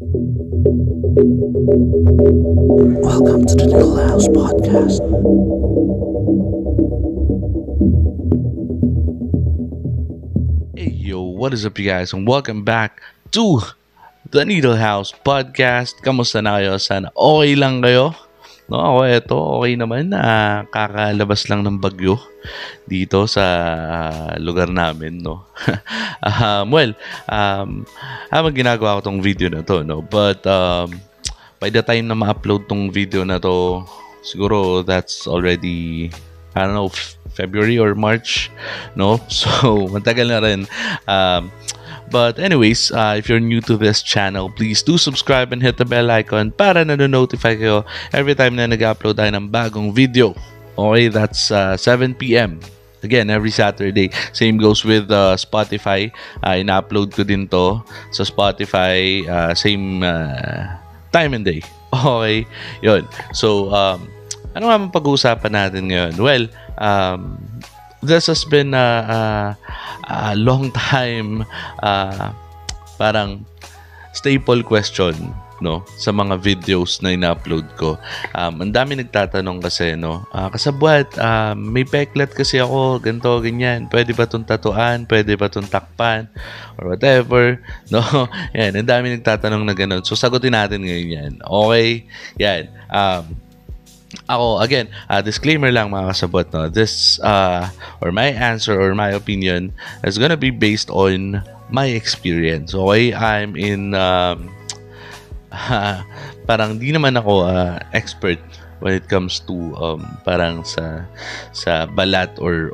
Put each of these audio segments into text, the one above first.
Welcome to the Little House Podcast. Hey yo, what is up you guys and welcome back to the Needle House Podcast. Kamusta na kayo? Sana okay lang kayo. No, ako okay naman. Kakalabas lang ng bagyo dito sa lugar namin, no. Habang ginagawa ko tong video na to, no. But by the time na ma-upload tong video na to, siguro that's already, I don't know, February or March, no? So, matagal na rin. But anyways, if you're new to this channel, please do subscribe and hit the bell icon para na-notify kayo every time na nag-upload tayo ng bagong video. Okay, that's 7 p.m. Again, every Saturday. Same goes with Spotify. Ina-upload ko din to sa Spotify. Same time and day. Okay, yun. So, ano nga bang pag-uusapan natin ngayon? Well, this has been a long time parang staple question, no, sa mga videos na ina-upload ko. Ang dami nagtatanong kasi, no, kasabwat, may peklat kasi ako, ganito, ganyan, pwede ba itong tatuan, pwede ba itong takpan, or whatever, no. Yan, ang dami nagtatanong na gano'n. So, sagutin natin ngayon yan. Okay? Yan. Ako, again, disclaimer lang mga kasabot, no? This, or my answer or my opinion is gonna be based on my experience. Okay? I'm in, parang di naman ako expert when it comes to parang sa balat or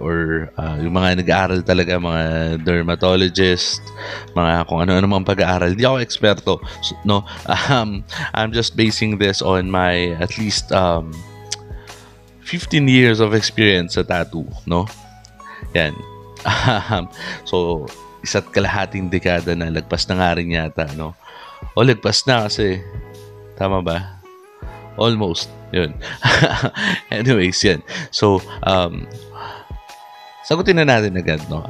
yung mga nag-aaral talaga, mga dermatologist, mga kung ano-ano mga pag-aaral. Di ako eksperto, no. I'm just basing this on my at least 15 years of experience sa tattoo, no. Yan. So, isa't kalahating dekada na, lagpas na nga rin yata, no. O lagpas na kasi, tama ba? Almost. Yun. Anyways, yan. So, sagutin na natin agad, no.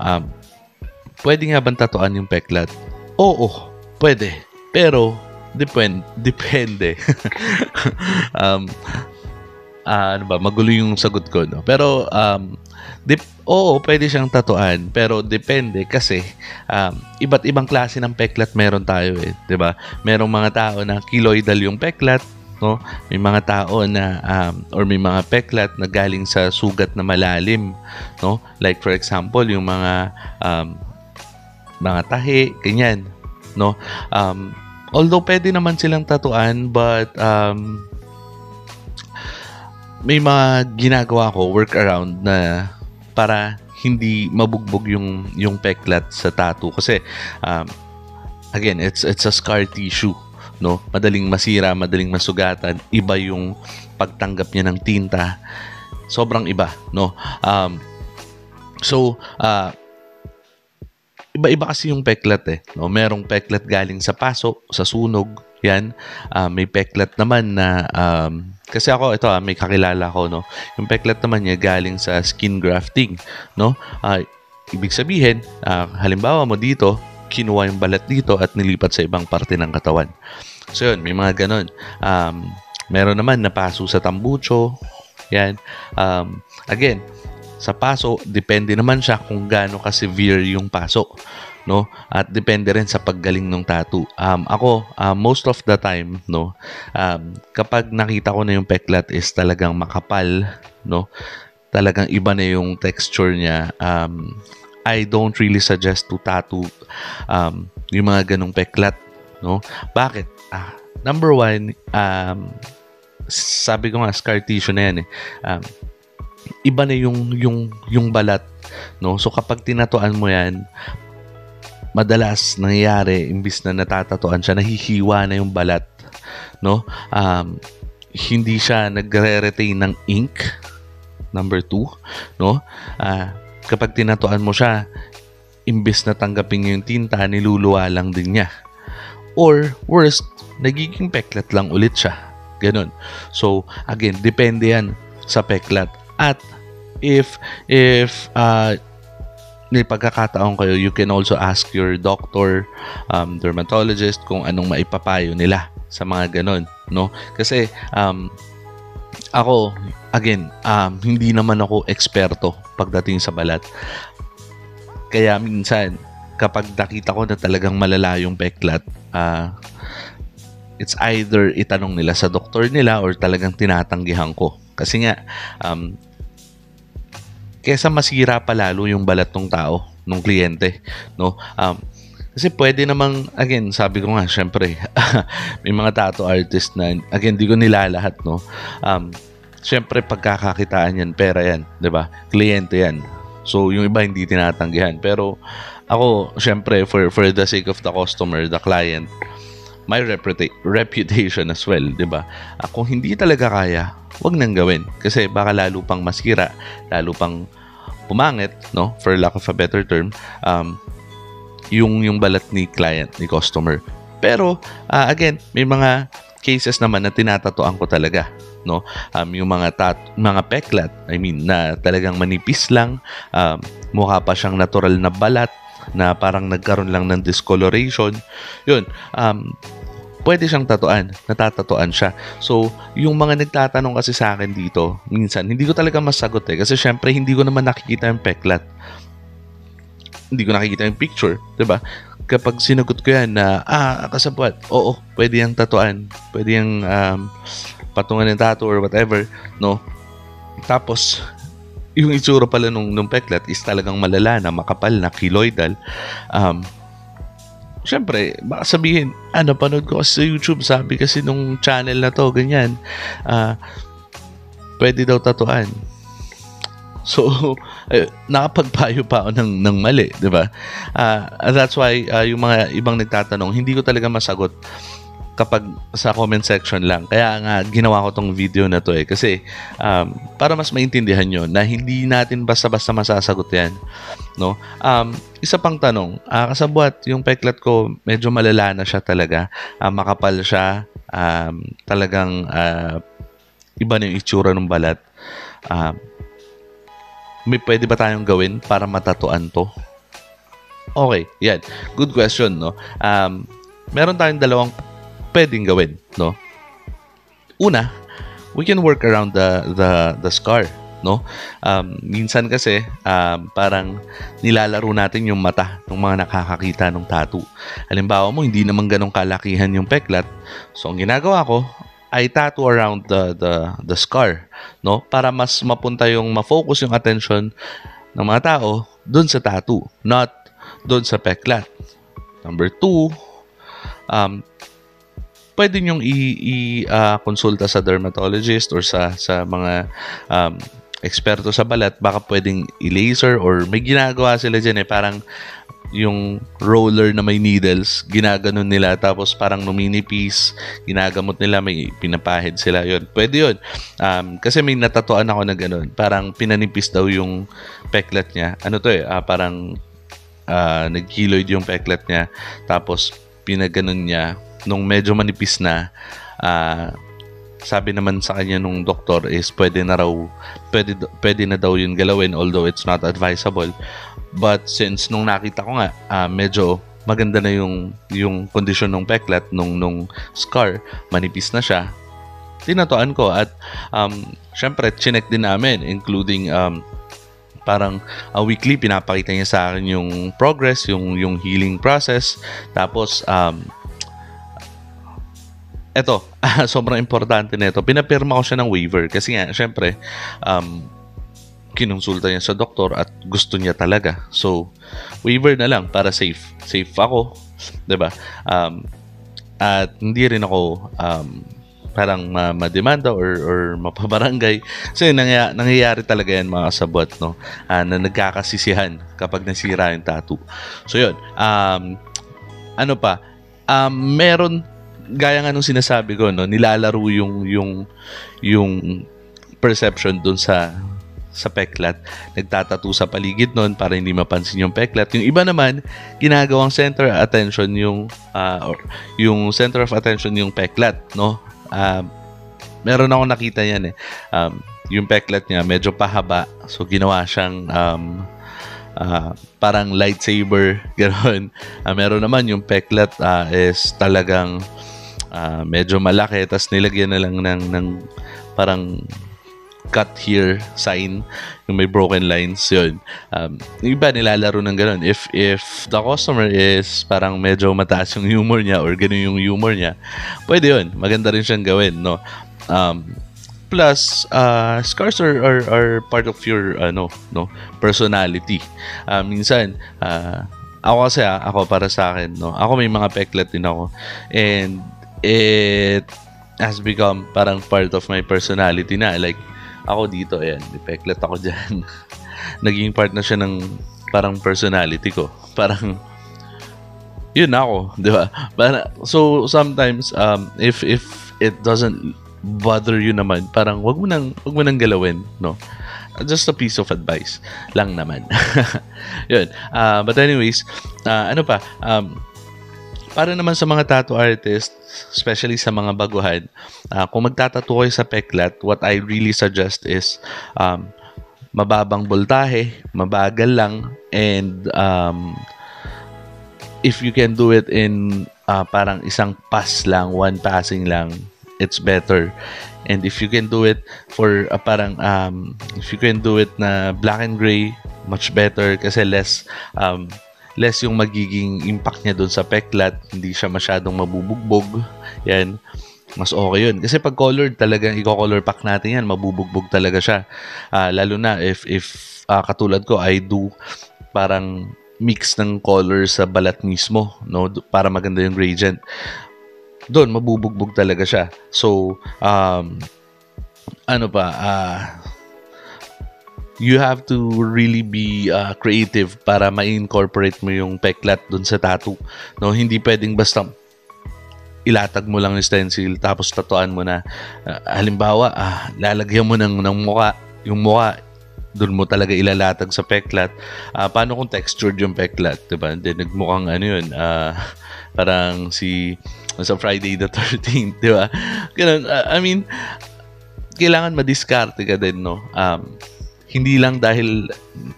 Pwede nga bang tatuan yung peklat? Oo, pwede. Pero, depende. Ano ba, magulo yung sagot ko, no. Pero, oo, pwede siyang tatuan. Pero, depende kasi, iba't ibang klase ng peklat meron tayo, eh. 'Di ba? Merong mga tao na keloidal yung peklat, no? May mga tao na or may mga peklat na galing sa sugat na malalim, no? Like for example, yung mga tahi, ganyan, no? Although pwede naman silang tatuan, but may mga ginagawa ko workaround na para hindi mabugbog yung peklat sa tattoo kasi again, it's a scar tissue, no? Madaling masira, madaling masugatan. Iba yung pagtanggap niya ng tinta. Sobrang iba, no? So, iba-iba kasi yung peklat, eh, no? Merong peklat galing sa paso, sa sunog, yan. May peklat naman na, kasi ako, ito, may kakilala ko, no? Yung peklat naman niya galing sa skin grafting, no? Ibig sabihin, halimbawa mo dito, kinuha yung balat dito at nilipat sa ibang parte ng katawan. So yun, may mga ganon. Meron naman na paso sa tambucho. Yan. Again, sa paso, depende naman siya kung gaano ka-severe yung paso, no? At depende rin sa paggaling ng tattoo. Ako, most of the time, no, kapag nakita ko na yung peklat is talagang makapal, no? Talagang iba na yung texture niya. I don't really suggest to tattoo yung mga ganong peklat, no? Bakit? Number one, sabi ko nga, scar tissue na yan, eh. Iba na yung balat, no? So kapag tinatuan mo yan, madalas nangyayari, imbis na natatatuan siya, nahihiwa na yung balat, no? Hindi siya nagre-retain ng ink. Number two, no? Kapag tinatuan mo siya, imbes na tanggapin niya yung tinta, niluluwa lang din niya. Or, worst, nagiging peklat lang ulit siya. Ganun. So, again, depende yan sa peklat. At, if may pagkakataon kayo, you can also ask your doctor, dermatologist, kung anong maipapayo nila sa mga ganon, no? Kasi, ako, again, hindi naman ako eksperto pagdating sa balat. Kaya minsan, kapag nakita ko na talagang malala yung peklat, it's either itanong nila sa doktor nila or talagang tinatanggihan ko. Kasi nga, kesa masira pa lalo yung balat ng tao, ng kliyente, no? Kasi pwede namang, again, sabi ko nga, syempre, may mga tattoo artist na, again, di ko nilalahat, no? Syempre, pagkakakitaan yan, pera yan, di ba? Kliyente yan. So, yung iba hindi tinatanggihan. Pero, ako, syempre, for the sake of the customer, the client, my reputation as well, di ba? Kung hindi talaga kaya, wag nang gawin. Kasi baka lalo pang masira, lalo pang pumangit, no? For lack of a better term, yung balat ni client, ni customer. Pero, again, may mga cases naman na tinatatuan ko talaga, no? Yung mga peklat, I mean, na talagang manipis lang, mukha pa siyang natural na balat, na parang nagkaroon lang ng discoloration. Yun, pwede siyang tatuan, natatatuan siya. So, yung mga nagtatanong kasi sa akin dito, minsan, hindi ko talaga masagot kasi syempre, hindi ko naman nakikita yung peklat. Hindi ko nakikita yung picture, diba? Kapag sinagot ko yan na, kasabwat, oo, pwede yung tatuan, pwede yung patungan ng tattoo or whatever, no? Tapos, yung itsura pala nung peklat is talagang malala na, makapal na, keloidal. Siyempre, baka sabihin, napanood ko kasi sa YouTube, sabi kasi nung channel na to, ganyan, pwede daw tatuan. So, nakapagpayo pa ako ng mali, di ba? That's why, yung mga ibang nagtatanong, hindi ko talaga masagot kapag sa comment section lang. Kaya nga, ginawa ko tong video na to kasi para mas maintindihan nyo na hindi natin basta-basta masasagot yan. No? Isa pang tanong, kasabwat, yung peklat ko, medyo malala na siya talaga. Makapal siya, talagang iba na yung itsura ng balat. May pwede ba tayong gawin para matatuan to? Okay, yan. Good question, no? Meron tayong dalawang pwedeng gawin, no? Una, we can work around the scar, no? Minsan kasi parang nilalaro natin yung mata ng mga nakakakita ng tattoo. Halimbawa mo, hindi naman ganong kalakihan yung peklat. So, ang ginagawa ko ay tattoo around the scar, no? Para mas mapunta yung ma-focus yung attention ng mga tao doon sa tattoo, not doon sa peklat. Number 2, pwede nyong i-konsulta sa dermatologist or sa mga eksperto sa balat. Baka pwedeng i-laser or may ginagawa sila dyan parang yung roller na may needles, ginaganon nila, tapos parang numinipis, ginagamot nila, may pinapahid sila, yun. Pwede yun. Kasi may natatuan ako na ganun. Parang pinanipis daw yung peklat niya. Ano to parang nag-keloid yung peklat niya, tapos pinaganon niya. Nung medyo manipis na, sabi naman sa kanya nung doktor is pwede na daw yun galawin, although it's not advisable. But since nung nakita ko nga, medyo maganda na yung kondisyon ng peklat, nung scar, manipis na siya, tinatuan ko. At syempre, chinek din namin, including parang weekly, pinapakita niya sa akin yung progress, yung healing process. Tapos, eto, sobrang importante nito. Pinapirma ko siya ng waiver kasi nga, syempre, kinonsulta niya sa doktor at gusto niya talaga. So, waiver na lang para safe. Safe ako, 'di ba? At hindi rin ako parang mademanda or mapabarangay. Kasi nangyayari talaga yan, mga kasabwat, no? Na nagkakasisihan kapag nasira yung tattoo. So, yun. Ano pa? Meron, gaya nga nung sinasabi ko, no, nilalaro yung perception dun sa peklat. Nagtatattoo sa paligid nun para hindi mapansin yung peklat. Yung iba naman, ginagawang center of attention yung center of attention yung peklat, no? Meron akong nakita yan yung peklat niya medyo pahaba, so ginawa siyang parang lightsaber, gano'n. Meron naman yung peklat is talagang medyo malaki, tas nilagyan na lang ng parang cut here sign, yung may broken lines, yun. Yung iba nilalaro ng gano'n. If the customer is parang medyo mataas yung humor niya or gano'n yung humor niya, pwede yun. Maganda rin siyang gawin, no? Plus, scars are part of your personality. Minsan, ako kasi ako para sa akin, no? Ako may mga peklat din ako. And it has become parang part of my personality na. Like, ako dito, ayan, may peklat ako dyan. Naging part na siya ng parang personality ko. Parang, yun ako, di ba? So, sometimes, if it doesn't bother you naman, parang wag mo nang galawin, no? Just a piece of advice lang naman. Yun. But anyways, para naman sa mga tattoo artists, especially sa mga baguhan, kung magtatattoo kayo sa peklat, what I really suggest is mababang voltahe, mabagal lang, and if you can do it in parang isang pass lang, one passing lang, it's better. And if you can do it for if you can do it na black and gray, much better kasi less yung magiging impact niya doon sa peklat, hindi siya masyadong mabubugbog. Yan, mas okay yun. Kasi pag colored, talagang i-color pack natin yan, mabubugbog talaga siya. Lalo na if katulad ko, I do parang mix ng color sa balat mismo, no, para maganda yung gradient. Doon, mabubugbog talaga siya. So, you have to really be creative para ma-incorporate mo yung peklat dun sa tattoo. No, hindi pwedeng basta ilatag mo lang yung stencil tapos tatuan mo na. Halimbawa, lalagyan mo ng muka. Yung muka, dun mo talaga ilalatag sa peklat. Paano kung textured yung peklat? Diba? Then, nagmukhang parang sa Friday the 13th, diba? Ganun, kailangan madiskarte ka din, no? Hindi lang dahil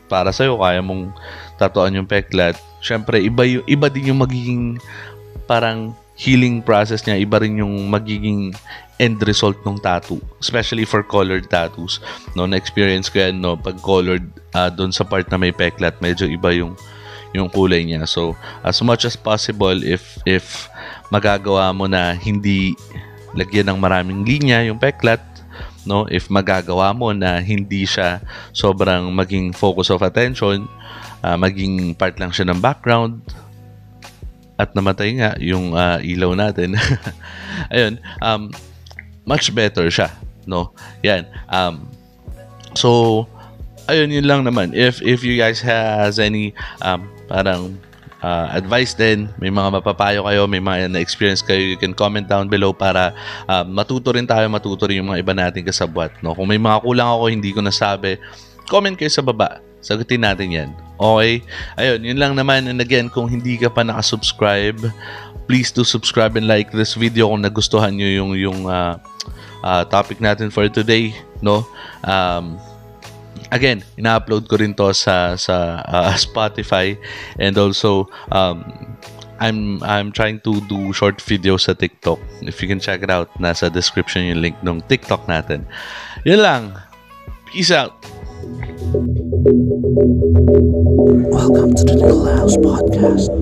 para sa'yo kaya mong tatuan yung peklat. Siyempre, iba din yung magiging parang healing process niya. Iba rin yung magiging end result ng tattoo. Especially for colored tattoos. No, na-experience ko yan, no? Pag colored doon sa part na may peklat, medyo iba yung kulay niya. So, as much as possible, if magagawa mo na hindi lagyan ng maraming linya yung peklat, no, if magagawa mo na hindi siya sobrang maging focus of attention, maging part lang siya ng background, at namatay nga yung ilaw natin. Ayun, much better siya, no? Yan. So, ayun, yun lang naman. If you guys has any parang advice din, may mga mapapayo kayo, may mga na-experience kayo, you can comment down below para matuto rin yung mga iba nating kasabwat, no? Kung may mga kulang ako, hindi ko nasabi, comment kayo sa baba. Sagutin natin yan. Okay? Ayun, yun lang naman. And again, kung hindi ka pa nakasubscribe, please do subscribe and like this video kung nagustuhan nyo yung topic natin for today, no? Again, ina-upload ko rin to sa Spotify, and also I'm trying to do short videos sa TikTok. If you can check it out, nasa description yung link ng TikTok natin. Yun lang. Peace out. Welcome to the Nicolaus Podcast.